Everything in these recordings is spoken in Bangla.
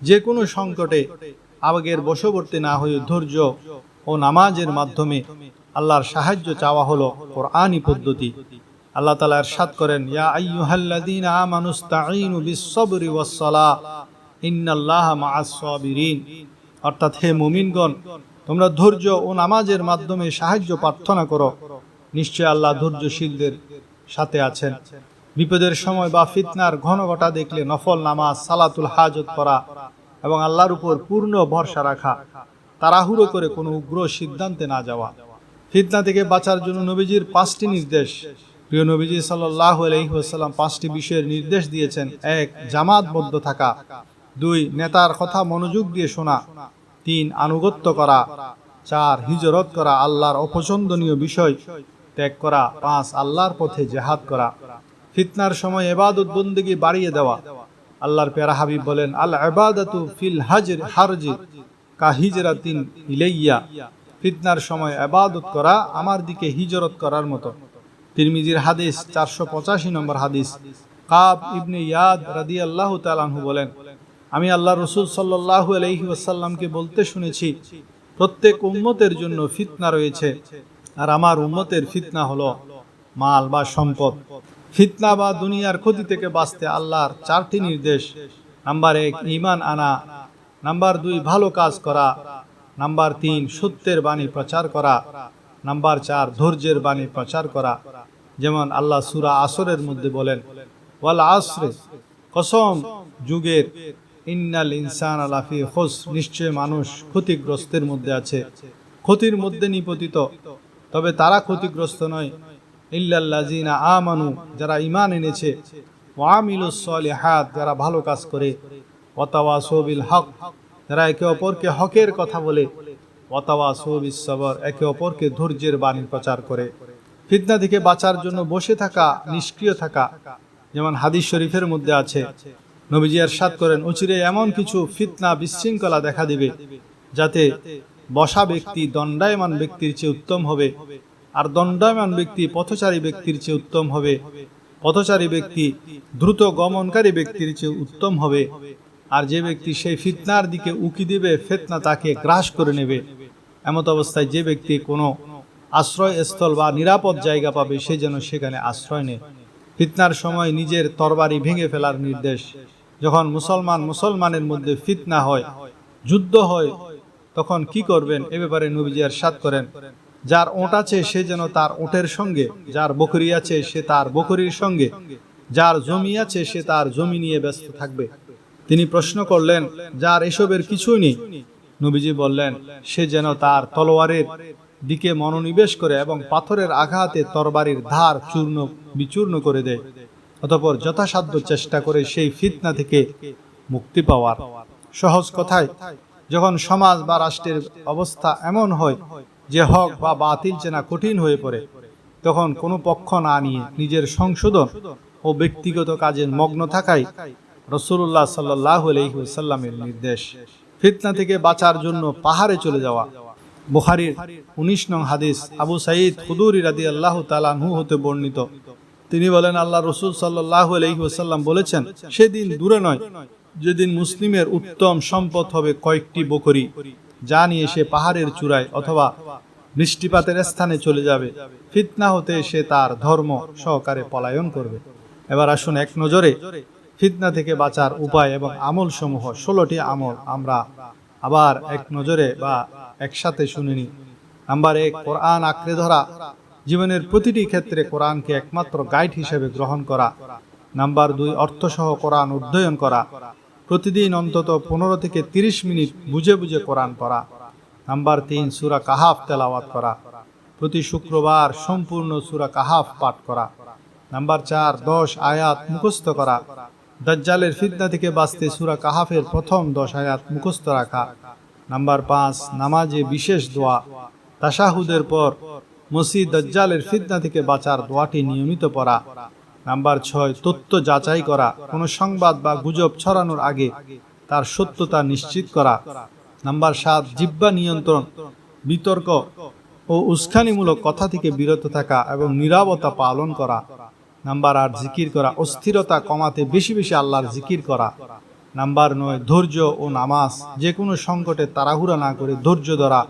যে কোনো সংকটে আবেগের বশবর্তী না হয়ে ধৈর্য ও নামাজের মাধ্যমে আল্লাহর সাহায্য চাওয়া হলো কোরআনী পদ্ধতি। আল্লাহ তাআলা ইরশাদ করেন, ইয়া আইয়ুহাল্লাযীনা আমানুস্তাঈনু বিস-সাবরি ওয়াস-সালাহ ইন্নাল্লাহা মা'আস সাবিরিন। অর্থাৎ হে মুমিনগণ, তোমরা ধৈর্য ও নামাজের মাধ্যমে সাহায্য প্রার্থনা করো, নিশ্চয় আল্লাহ ধৈর্যশীলদের সাথে আছেন। বিপদের সময় বা ফিতনার ঘনঘটা দেখলে নফল নামাজ, সালাতুল হাজত পড়া এবং আল্লাহর উপর পূর্ণ ভরসা রাখা, তাড়াহুড়ো করে কোনো উগ্র সিদ্ধান্তে না যাওয়া। ফিতনা থেকে বাঁচার জন্য নবীজির 5টি নির্দেশ। প্রিয় নবীজি সাল্লাল্লাহু আলাইহি ওয়াসাল্লাম 5টি বিষয়ের নির্দেশ দিয়েছেন। 1. জামাতবদ্ধ থাকা। 2. নেতার কথা মনোযোগ দিয়ে শোনা। 3. আনুগত্য করা। 4. হিজরত করা, আল্লাহর অপছন্দনীয় বিষয় ত্যাগ করা। 5. আল্লাহর পথে জিহাদ করা। ফিতনার সময় ইবাদত বন্দেগী বাড়িয়ে দেওয়া। আল্লাহর প্যারা হাবিব বলেন, আল ইবাদাতু ফিল হারজি কা হিজরাতিন ইলাইয়া। ফিতনার সময় ইবাদত করা আমার দিকে হিজরত করার মতো। তিরমিজির হাদিস, 485 নম্বর হাদিস। কাব ইবনে ইয়াদ রাদিয়াল্লাহু তাআলা আনহু বলেন, আমি আল্লাহ রাসূল সাল্লাল্লাহু আলাইহি ওয়াসাল্লামকে বলতে শুনেছি, প্রত্যেক উম্মতের জন্য ফিতনা রয়েছে, আর আমার উম্মতের ফিতনা হলো মাল বা সম্পদ। ফিতনা বা দুনিয়ার ক্ষতি থেকে বাঁচতে আল্লাহর 4টি নির্দেশ। নাম্বার 1, ঈমান আনা। নাম্বার 2, ভালো কাজ করা। নাম্বার 3, সত্যের বাণী প্রচার করা। নাম্বার 4, ধৈর্যের বাণী প্রচার করা। যেমন আল্লাহ সূরা আসরের মধ্যে বলেন, ওয়াল আসরে, কসম যুগের, ইন্নাল ইনসানা লাফি খুসর, নিশ্চয় মানুষ ক্ষতিগ্রস্তের মধ্যে আছে। ক্ষতির মধ্যে নিপতিত, তবে তারা ক্ষতিগ্রস্ত নয়, ইল্লাল্লাযিনা আমানু, যারা ঈমান এনেছে, ওয়া আমিলুস সলিহাত, যারা ভালো কাজ করে, ওয়া তাওয়াসাউ বিল হক, যারা একে অপরকে হকের কথা বলে, ওয়া তাওয়াসাউ বিস সবর, একে অপরকে ধৈর্যের বাণী প্রচার করে। ফিতনা থেকে বাঁচার জন্য বসে থাকা, নিষ্ক্রিয় থাকা। যেমন হাদিস শরীফের মধ্যে আছে, নবীজি ইরশাদ করেন, অচিরে এমন কিছু ফিতনা বিশৃঙ্খলা দেখা দিবে, যাতে বসা ব্যক্তি দণ্ডায়মান ব্যক্তির চেয়ে উত্তম হবে, আর দণ্ডায়মান ব্যক্তি পথচারী ব্যক্তির চেয়ে উত্তম হবে, পথচারী ব্যক্তি দ্রুত গমনকারী ব্যক্তির চেয়ে উত্তম হবে, আর যে ব্যক্তি সেই ফিতনার দিকে উকি দিবে, ফিতনা তাকে গ্রাস করে নেবে। এমত অবস্থায় যে ব্যক্তি কোনো আশ্রয়স্থল বা নিরাপদ জায়গা পাবে, সে যেন সেখানে আশ্রয় নেয়। ফিতনার সময় নিজের তরবারি ভেঙে ফেলার নির্দেশ। যখন মুসলমানের মধ্যে ফিতনা হয়, যুদ্ধ হয়, তখন কি করবেন, এ ব্যাপারে নবীজি ইরশাদ করেন, যার ওট আছে সে যেন তার ওটের সঙ্গে, যার বকরি আছে সে তার বকরির সঙ্গে, যার জমি আছে সে তার জমি নিয়ে ব্যস্ত থাকবে। তিনি প্রশ্ন করলেন, যার এসবের কিছুই নেই? নবীজি বললেন, সে যেন তার তলোয়ারের দিকে মনোনিবেশ করে এবং পাথরের আঘাতে তরবারির ধার চূর্ণ বিচূর্ণ করে দেয়, অতঃপর যথাসাধ্য চেষ্টা করে সেই ফিতনা থেকে মুক্তি পাওয়ার। সহজ কথায়, যখন সমাজ বা রাষ্ট্রের অবস্থা এমন হয় যে হক বা বাতিল চেনা কঠিন হয়ে পড়ে, তখন কোনো পক্ষ না নিয়ে নিজের সংশোধন ও ব্যক্তিগত কাজে মগ্ন থাকাই রাসূলুল্লাহ সাল্লাল্লাহু আলাইহি ওয়াসাল্লামের নির্দেশ। ফিতনা থেকে বাঁচার জন্য পাহাড়ে চলে যাওয়া। বুখারীর 19 নং হাদিস, আবু সাঈদ খুদরি রাদিয়াল্লাহু তাআলা আনহু হতে বর্ণিত, তিনি বলেন, আল্লাহ রাসূল সাল্লাল্লাহু আলাইহি ওয়াসাল্লাম বলেছেন, সেদিন দূরে নয় যেদিন মুসলিমের উত্তম সম্পদ হবে কয়েকটি বকরি, যা নিয়ে সে পাহাড়ের চূড়ায় অথবা বৃষ্টিপাতের স্থানে চলে যাবে। ফিতনা হতে সে তার ধর্ম সহকারে পলায়ন করবে। এবার আসুন এক নজরে ফিতনা থেকে বাঁচার উপায় এবং আমল সমূহ, 16টি আমল আমরা আবার এক নজরে বা একসাথে শুনে নিই। নাম্বার 1, কোরআন আঁকড়ে ধরা। জীবনের প্রতিটি ক্ষেত্রে কোরআনকে একমাত্র গাইড হিসেবে গ্রহণ করা। নাম্বার 2, অর্থসহ কোরআন অধ্যয়ন করা। প্রতিদিন অন্তত 15 থেকে 30 মিনিট বুঝে বুঝে কোরআন পড়া। নাম্বার 3, সূরা কাহাফ তেলাওয়াত করা। প্রতি শুক্রবার সম্পূর্ণ সূরা কাহাফ পাঠ করা। নাম্বার 4, 10 আয়াত মুখস্থ করা। দাজ্জালের ফিতনা থেকে বাঁচতে সূরা কাহাফের প্রথম 10 আয়াত মুখস্থ রাখা। নাম্বার 5, নামাজে বিশেষ দোয়া। তাশাহুদের পর মসিহ দাজ্জালের ফিতনা থেকে বাঁচার দোয়াটি নিয়মিত পড়া। নাম্বার 6, তথ্য যাচাই করা। কোনো সংবাদ বা গুজব ছড়ানোর আগে তার সত্যতা নিশ্চিত করা। নাম্বার 7, জিহ্বা নিয়ন্ত্রণ। বিতর্ক ও উস্কানিমূলক কথা থেকে বিরত থাকা এবং নীরবতা পালন করা। নাম্বার 8, জিকির করা। অস্থিরতা কমাতে বেশি বেশি আল্লাহর জিকির করা। নাম্বার 9 ধৈর্য ও নামাজ, যে কোনো সংকটে তাড়াহুড়া না করে ধৈর্য ধরা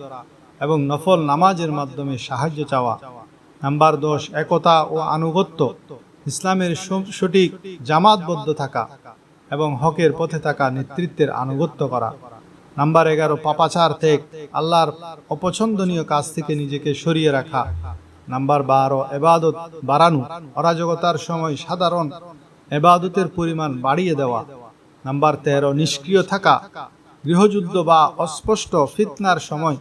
এবং নফল নামাজের মাধ্যমে সাহায্য চাওয়া। নাম্বার 10 একতা ও আনুগত্য, ইসলামের সঠিক জামাতবদ্ধ থাকা এবং হকের পথে থাকা নেতৃত্বের আনুগত্য করা। নাম্বার 11 পাপাচার ত্যাগ, আল্লাহর অপছন্দনীয় কাজ থেকে নিজেকে সরিয়ে রাখা। নাম্বার 12 এবাদত বাড়ানো, অরাজকতার সময় সাধারণ এবাদতের পরিমাণ বাড়িয়ে দেওয়া। নাম্বার 13 নিষ্ক্রিয় থাকা, গৃহযুদ্ধ বা অস্পষ্ট ফিতনার সময়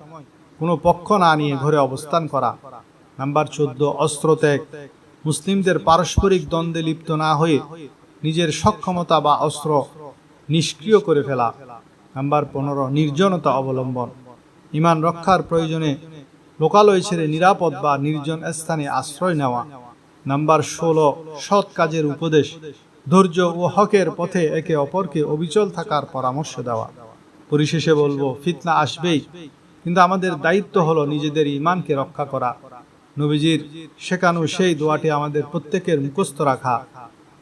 কোনো পক্ষ না নিয়ে ঘরে অবস্থান করা। নাম্বার 14 অস্ত্র ত্যাগ, মুসলিমদের পারস্পরিক দ্বন্দ্বে লিপ্ত না হয়ে নিজের সক্ষমতা বা অস্ত্র নিষ্ক্রিয় করে ফেলা। নাম্বার 15 নির্জনতা অবলম্বন, ঈমান রক্ষার প্রয়োজনে লোকালয় ছেড়ে নিরাপদ বা নির্জন স্থানে আশ্রয় নেওয়া। নাম্বার 16 সৎ কাজের উপদেশ, ধৈর্য ও হকের পথে একে অপরকে অবিচল থাকার পরামর্শ দেওয়া। পরিশেষে বলবো, ফিতনা আসবেই, কিন্তু আমাদের দায়িত্ব হলো নিজেদের ঈমানকে রক্ষা করা। নবীজির শেখানো সেই দোয়াটি আমাদের প্রত্যেকের মুখস্থ রাখা,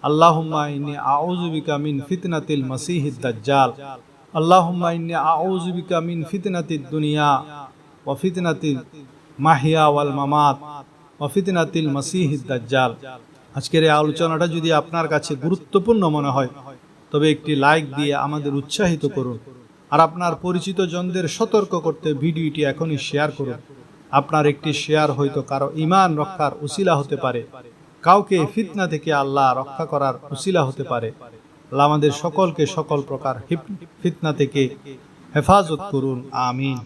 আল্লাহুম্মা ইন্নী আউযু বিকা মিন ফিতনাতিল মাসিহিদ দাজ্জাল, আল্লাহুম্মা ইন্নী আউযু বিকা মিন ফিতনাতিদ দুনিয়া ওয়া ফিতনাতিল মাহিয়া ওয়াল মামাত ওয়া ফিতনাতিল মাসিহিদ দাজ্জাল। আজকের এই আলোচনাটা যদি আপনার কাছে গুরুত্বপূর্ণ মনে হয় তবে একটি লাইক দিয়ে আমাদের উৎসাহিত করুন, আর আপনার পরিচিত জনদের সতর্ক করতে ভিডিওটি এখনই শেয়ার করুন। আপনার একটি শেয়ার হয়তো কারো ঈমান রক্ষার উসিলা হতে পারে, কাউকে ফিতনা থেকে আল্লাহ রক্ষা করার উসিলা হতে পারে। আল্লাহ আমাদের সকলকে সকল প্রকার ফিতনা থেকে হেফাজত করুন, আমিন।